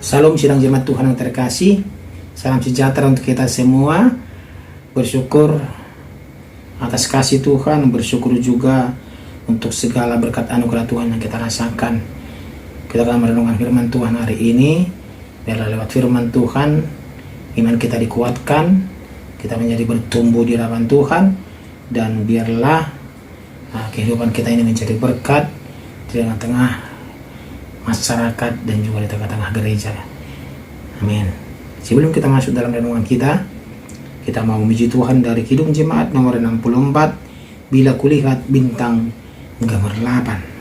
Salam sidang jemaat Tuhan yang terkasih. Salam sejahtera untuk kita semua. Bersyukur atas kasih Tuhan, bersyukur juga untuk segala berkat anugerah Tuhan yang kita rasakan. Kita akan merenungkan firman Tuhan hari ini. Biarlah lewat firman Tuhan iman kita dikuatkan, kita menjadi bertumbuh di hadapan Tuhan, dan biarlah kehidupan kita ini menjadi berkat di tengah-tengah masyarakat dan juga di tengah-tengah gereja. Amin. Sebelum kita masuk dalam renungan kita mau memuji Tuhan dari Kidung Jemaat nomor 64, Bila Kulihat Bintang Gemerlapan.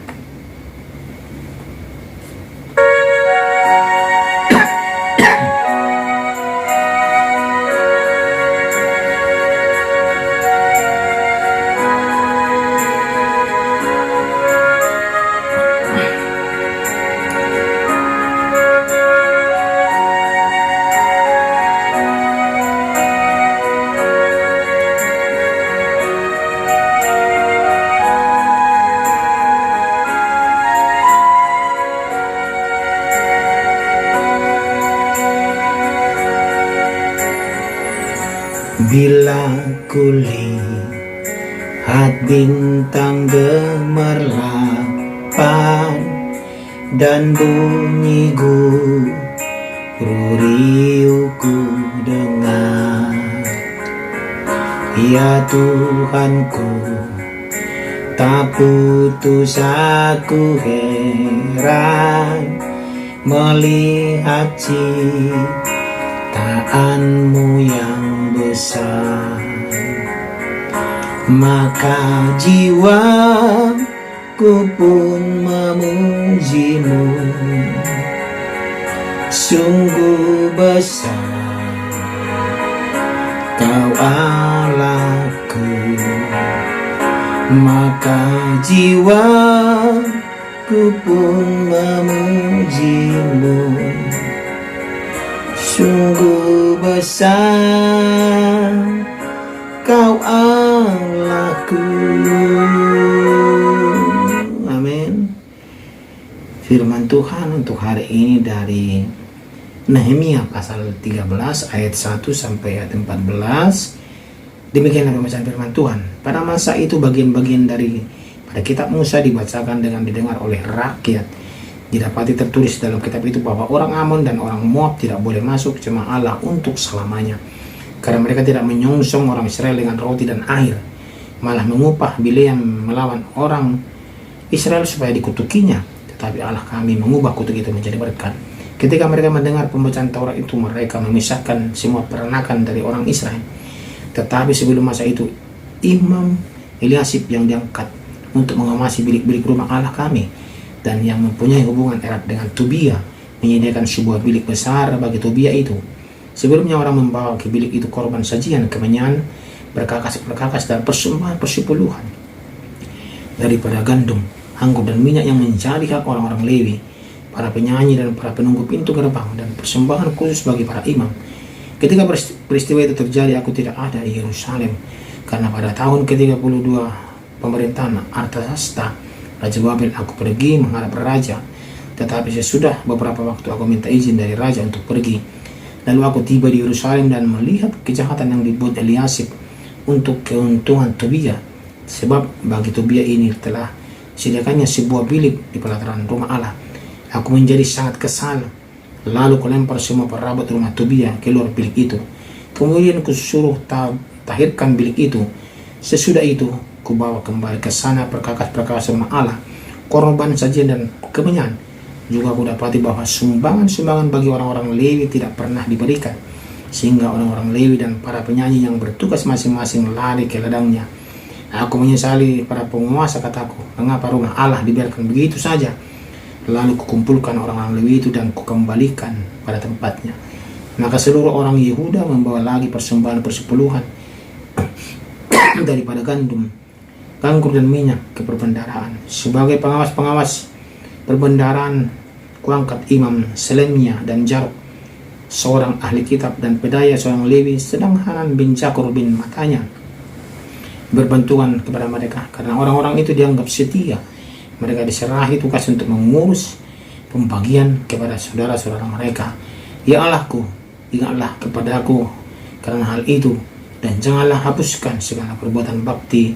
Bila kulihat bintang gemerlapan dan bunyi guru riuhku dengar, ya Tuhanku, tak putus aku heran melihat ciptaanmu yang besar. Maka jiwaku pun memujimu, sungguh besar Kau Allahku. Maka jiwaku pun memujimu, sungguh besar Kau Allahku. Amin. Firman Tuhan untuk hari ini dari Nehemia pasal 13 ayat 1 sampai ayat 14. Demikianlah pembacaan firman Tuhan. Pada masa itu bagian-bagian dari pada kitab Musa dibacakan dengan didengar oleh rakyat. Didapati tertulis dalam kitab itu bahwa orang Amon dan orang Moab tidak boleh masuk jemaah Allah untuk selamanya, karena mereka tidak menyongsong orang Israel dengan roti dan air, malah mengupah Bileam melawan orang Israel supaya dikutukinya. Tetapi Allah kami mengubah kutuk itu menjadi berkat. Ketika mereka mendengar pembacaan Taurat itu, mereka memisahkan semua peranakan dari orang Israel. Tetapi sebelum masa itu, Imam Eliasib yang diangkat untuk mengawasi bilik-bilik rumah Allah kami dan yang mempunyai hubungan erat dengan Tobia menyediakan sebuah bilik besar bagi Tobia itu. Sebelumnya orang membawa ke bilik itu korban sajian kemenyan, berkakas-berkakas dan persembahan persepuluhan daripada gandum, anggur dan minyak yang menjadi hak orang-orang Lewi, para penyanyi dan para penunggu pintu gerbang, dan persembahan khusus bagi para imam. Ketika peristiwa itu terjadi, aku tidak ada di Yerusalem, karena pada tahun ke-32 pemerintahan Artasasta Raja Babel aku pergi menghadap raja. Tetapi sesudah beberapa waktu aku minta izin dari raja untuk pergi. Lalu aku tiba di Yerusalem dan melihat kejahatan yang dibuat Eliasib untuk keuntungan Tobia, sebab bagi Tobia ini telah sediakannya sebuah bilik di pelataran rumah Allah. Aku menjadi sangat kesal. Lalu kulempar semua perabot rumah Tobia keluar bilik itu. Kemudian kusuruh tahirkan bilik itu. Sesudah itu kubawa kembali ke sana perkakas-perkakas rumah Allah, korban sajian dan kemenyan. Juga aku dapati bahwa sumbangan-sumbangan bagi orang-orang Lewi tidak pernah diberikan, sehingga orang-orang Lewi dan para penyanyi yang bertugas masing-masing lari ke ladangnya. Aku menyesali para penguasa, kataku, mengapa rumah Allah dibiarkan begitu saja? Lalu kukumpulkan orang-orang Lewi itu dan kukembalikan pada tempatnya. Maka seluruh orang Yehuda membawa lagi persembahan persepuluhan daripada gandum, anggur dan minyak ke perbendaharaan. Sebagai pengawas-pengawas perbendaharaan, kuangkat Imam Selemia dan Jaruk, seorang ahli kitab, dan Pedaya seorang Lewi, sedang Hanan bin Zakur bin Matanya berbantuan kepada mereka, karena orang-orang itu dianggap setia. Mereka diserahi tugas untuk mengurus pembagian kepada saudara-saudara mereka. Ya Allahku, ingatlah kepadaku karena hal itu, dan janganlah hapuskan segala perbuatan bakti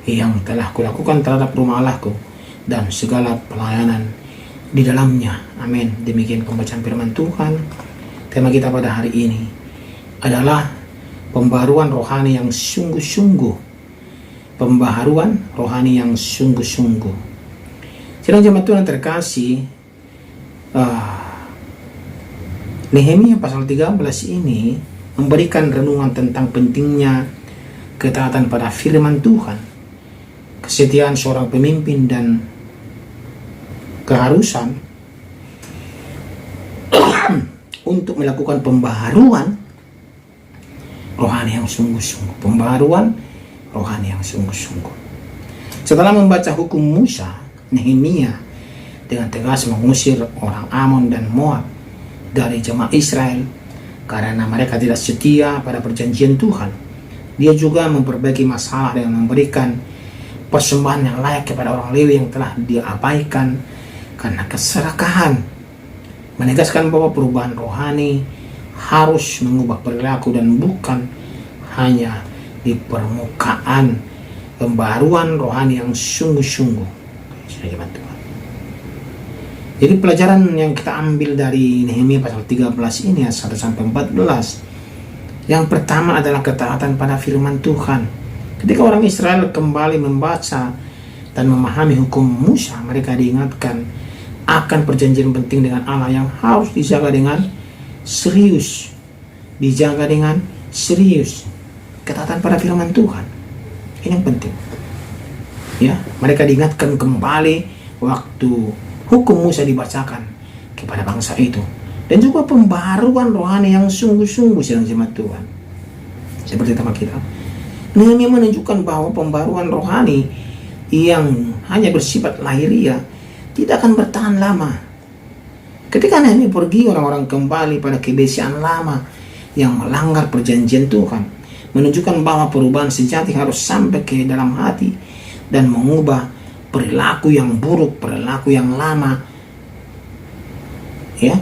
yang telah kulakukan terhadap rumah Allahku dan segala pelayanan di dalamnya. Amin. Demikian pembacaan firman Tuhan. Tema kita pada hari ini adalah pembaharuan rohani yang sungguh-sungguh. Pembaharuan rohani yang sungguh-sungguh. Sidang jemaat Tuhan terkasih, Nehemia pasal 13 ini memberikan renungan tentang pentingnya ketaatan pada firman Tuhan, kesetiaan seorang pemimpin, dan keharusan untuk melakukan pembaharuan rohani yang sungguh-sungguh. Pembaharuan rohani yang sungguh-sungguh. Setelah membaca hukum Musa, Nehemia dengan tegas mengusir orang Amon dan Moab dari jemaah Israel karena mereka tidak setia pada perjanjian Tuhan. Dia juga memperbaiki masalah dengan memberikan persembahan yang layak kepada orang Lewi yang telah diabaikan karena keserakahan. Menegaskan bahwa perubahan rohani harus mengubah perilaku dan bukan hanya di permukaan. Pembaharuan rohani yang sungguh-sungguh. Jadi pelajaran yang kita ambil dari Nehemia pasal 13 ini 1-14. Yang pertama adalah ketaatan pada firman Tuhan. Ketika orang Israel kembali membaca dan memahami hukum Musa, mereka diingatkan akan perjanjian penting dengan Allah yang harus dijaga dengan serius. Dijaga dengan serius. Ketaatan pada firman Tuhan. Ini yang penting. Ya, mereka diingatkan kembali waktu hukum Musa dibacakan kepada bangsa itu. Dan juga pembaharuan rohani yang sungguh-sungguh sedang jemaat Tuhan. Seperti tema kita. Nehemia menunjukkan bahwa pembaharuan rohani yang hanya bersifat lahiriah tidak akan bertahan lama. Ketika Nehemia pergi, orang-orang kembali pada kebiasaan lama yang melanggar perjanjian Tuhan. Menunjukkan bahwa perubahan sejati harus sampai ke dalam hati dan mengubah perilaku yang buruk, perilaku yang lama. Ya,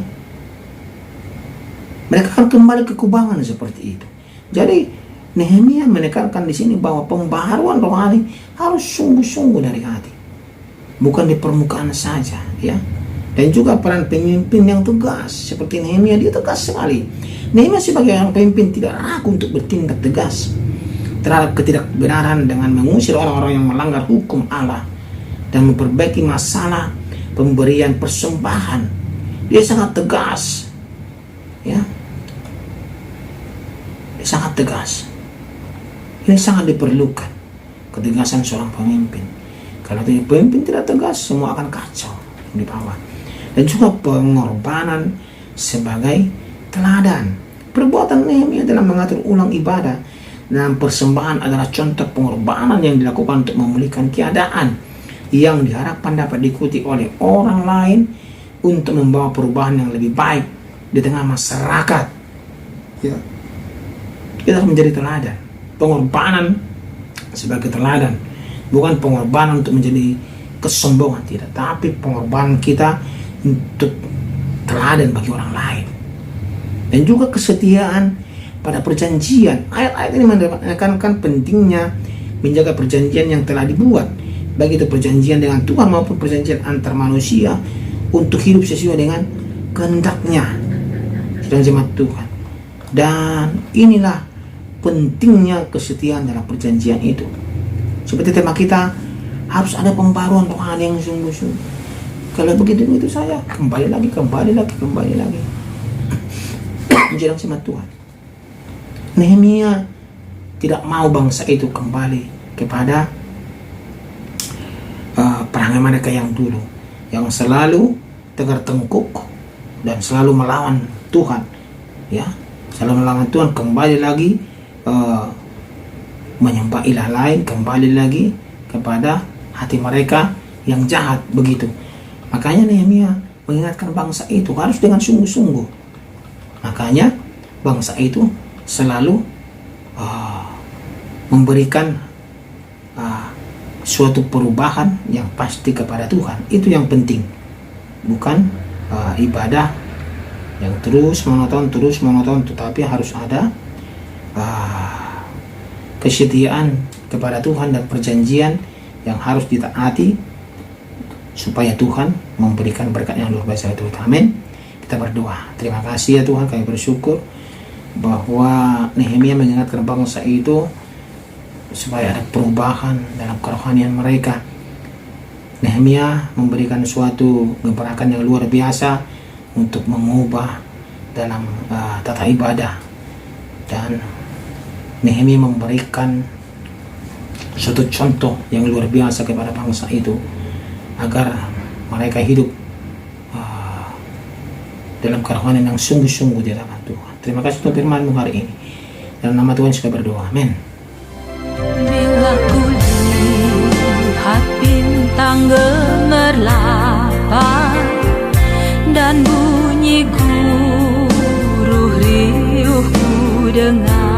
mereka akan kembali ke kubangan seperti itu. Jadi Nehemia menekankan di sini bahwa pembaharuan rohani harus sungguh-sungguh dari hati, bukan di permukaan saja. Ya, dan juga peran pemimpin yang tegas seperti Nehemia, dia tegas sekali. Nehemia sebagai orang pemimpin tidak ragu untuk bertindak tegas terhadap ketidakbenaran dengan mengusir orang-orang yang melanggar hukum Allah dan memperbaiki masalah pemberian persembahan. Dia sangat tegas. Ya. Dia sangat tegas. Ini sangat diperlukan ketegasan seorang pemimpin. Kalau pemimpin tidak tegas, semua akan kacau di bawah. Dan juga pengorbanan sebagai teladan. Perbuatan Nehemia dalam mengatur ulang ibadah dan persembahan adalah contoh pengorbanan yang dilakukan untuk memulihkan keadaan yang diharapkan dapat diikuti oleh orang lain untuk membawa perubahan yang lebih baik di tengah masyarakat. Ya. Kita harus menjadi teladan. Pengorbanan sebagai teladan, bukan pengorbanan untuk menjadi kesombongan, tidak, tapi pengorbanan kita untuk teladan bagi orang lain. Dan juga kesetiaan pada perjanjian. Ayat-ayat ini menekankan pentingnya menjaga perjanjian yang telah dibuat, baik itu perjanjian dengan Tuhan maupun perjanjian antar manusia, untuk hidup sesuai dengan kehendaknya. Sedang jemaat Tuhan. Dan inilah pentingnya kesetiaan dalam perjanjian itu. Seperti tema kita, harus ada pembaruan rohani yang sungguh-sungguh. Kalau begitu saya kembali lagi. Menjelang jemaat Tuhan. Nehemia tidak mau bangsa itu kembali kepada perangai mereka yang dulu, yang selalu tegar tengkuk dan selalu melawan Tuhan. Ya, selalu melawan Tuhan, kembali lagi menyembah ilah lain, kembali lagi kepada hati mereka yang jahat begitu. Makanya Nehemia mengingatkan bangsa itu harus dengan sungguh-sungguh. Makanya bangsa itu selalu memberikan suatu perubahan yang pasti kepada Tuhan. Itu yang penting, bukan ibadah yang terus monoton, tetapi harus ada kesetiaan kepada Tuhan dan perjanjian yang harus ditaati supaya Tuhan memberikan berkat yang luar biasa itu. Amin. Kita berdoa. Terima kasih ya Tuhan, kami bersyukur bahwa Nehemia mengingatkan bangsa itu supaya ada perubahan dalam kerohanian mereka. Nehemia memberikan suatu gebrakan yang luar biasa untuk mengubah dalam tata ibadah, dan Nehemia memberikan suatu contoh yang luar biasa kepada bangsa itu agar mereka hidup dalam kerohanian yang sungguh-sungguh di hadapan Tuhan. Terima kasih untuk firman-Mu hari ini. Dalam nama Tuhan kita berdoa. Amin. Bila kulihat bintang gemerlapan dan bunyi guruh riuh ku dengar,